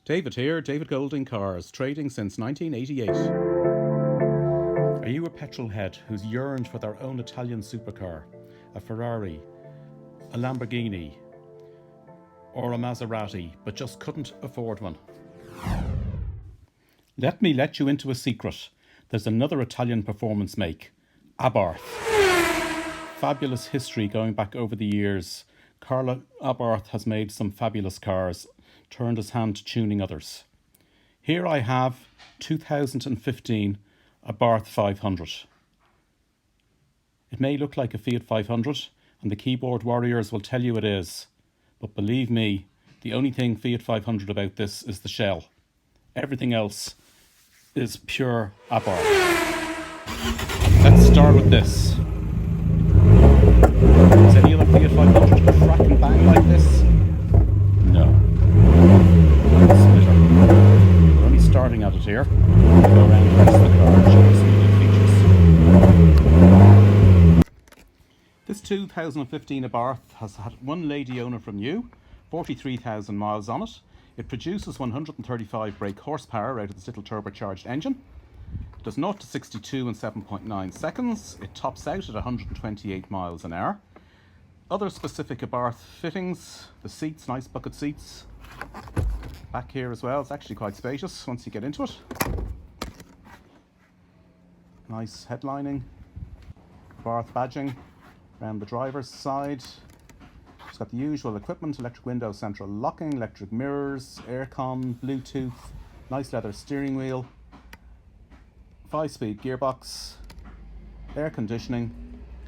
David here, David Golding Cars, trading since 1988. Are you a petrol head who's yearned for their own Italian supercar, a Ferrari, a Lamborghini, or a Maserati, but just couldn't afford one? Let me let you into a secret. There's another Italian performance make, ABARTH. Fabulous history going back over the years. Carlo ABARTH has made some fabulous cars, turned his hand to tuning others. Here I have 2015 ABARTH 500. It may look like a Fiat 500, and the keyboard warriors will tell you it is. But believe me, the only thing Fiat 500 about this is the shell. Everything else is pure ABARTH. Let's start with this. Is any other Fiat 500 crack and bang like this? No. Splitter. We're only starting at it here. We'll go around the rest of the car and show you some new features. This 2015 ABARTH has had one lady owner from you, 43,000 miles on it. It produces 135 brake horsepower out of this little turbocharged engine. It does 0 to 62 in 7.9 seconds. It tops out at 128 miles an hour. Other specific ABARTH fittings, the seats, nice bucket seats. Back here as well, it's actually quite spacious once you get into it. Nice headlining. ABARTH badging around the driver's side. It's got the usual equipment, electric window, central locking, electric mirrors, aircon, Bluetooth, nice leather steering wheel, 5-speed gearbox, air conditioning,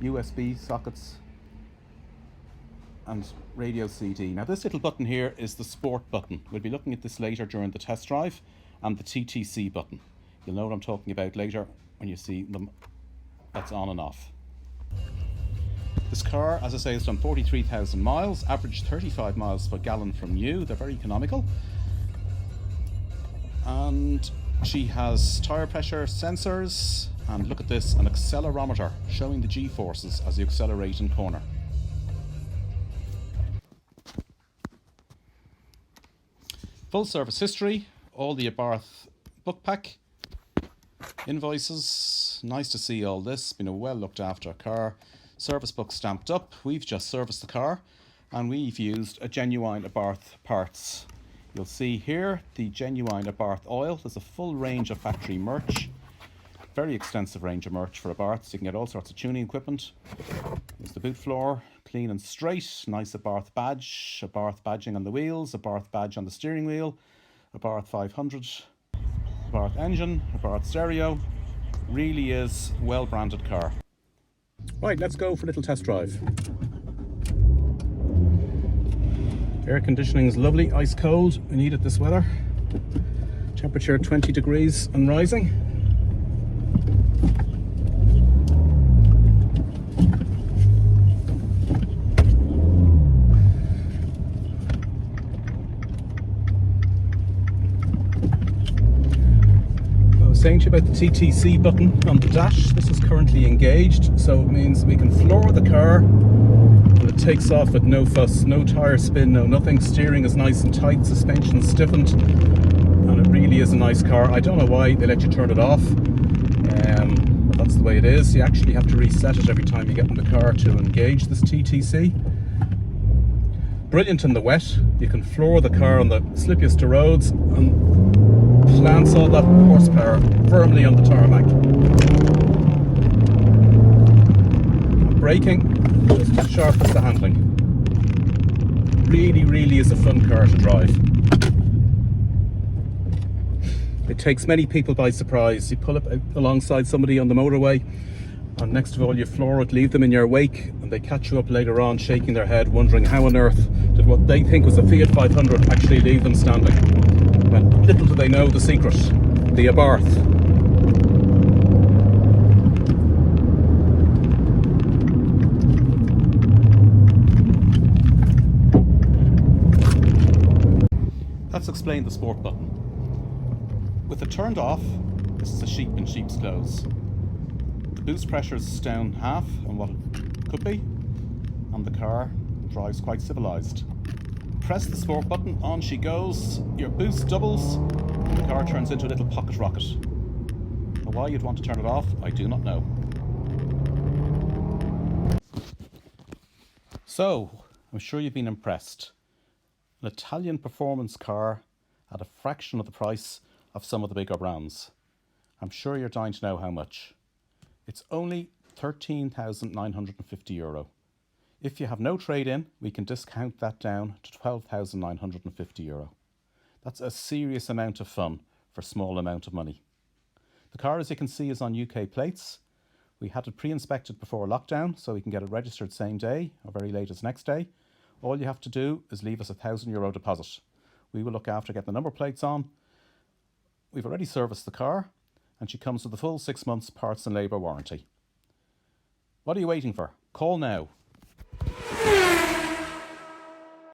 USB sockets, and radio CD. Now this little button here is the sport button. We'll be looking at this later during the test drive, and the TTC button. You'll know what I'm talking about later when you see them. That's on and off. This car, as I say, has done 43,000 miles, average 35 miles per gallon from new. They're very economical. And she has tyre pressure sensors, and look at this, an accelerometer showing the G-forces as you accelerate in corner. Full service history, all the ABARTH book pack, invoices, nice to see all this, been a well looked after car. Service book stamped up. We've just serviced the car and we've used a genuine ABARTH parts. You'll see here the genuine ABARTH oil. There's a full range of factory merch, very extensive range of merch for ABARTH, so you can get all sorts of tuning equipment. There's the boot floor, clean and straight, nice ABARTH badge, ABARTH badging on the wheels, ABARTH badge on the steering wheel, ABARTH 500, ABARTH engine, ABARTH stereo. Really is well branded car. Right, let's go for a little test drive. Air conditioning is lovely, ice cold. We need it this weather. Temperature 20 degrees and rising. Saying to you about the TTC button on the dash. This is currently engaged, so it means we can floor the car and it takes off with no fuss, no tyre spin, no nothing. Steering is nice and tight, suspension stiffened, and it really is a nice car. I don't know why they let you turn it off, but that's the way it is. You actually have to reset it every time you get in the car to engage this TTC. Brilliant in the wet. You can floor the car on the slippiest of roads and plants all that horsepower firmly on the tarmac. Braking, just as sharp as the handling. Really is a fun car to drive. It takes many people by surprise. You pull up alongside somebody on the motorway, and next of all you floor it, leave them in your wake, and they catch you up later on shaking their head, wondering how on earth did what they think was a Fiat 500 actually leave them standing. Well, little do they know the secret, the ABARTH. Let's explain the sport button. With it turned off, this is a sheep in sheep's clothes. The boost pressure is down half on what it could be, and the car drives quite civilised. press the sport button, on she goes, your boost doubles, and the car turns into a little pocket rocket. Now, why you'd want to turn it off, I do not know. So, I'm sure you've been impressed. An Italian performance car at a fraction of the price of some of the bigger brands. I'm sure you're dying to know how much. It's only €13,950. If you have no trade-in, we can discount that down to €12,950. That's a serious amount of fun for a small amount of money. The car, as you can see, is on UK plates. We had it pre-inspected before lockdown, so we can get it registered same day or very late as next day. All you have to do is leave us €1,000 deposit. We will look after getting the number plates on. We've already serviced the car, and she comes with a full 6 months parts and labour warranty. What are you waiting for? Call now.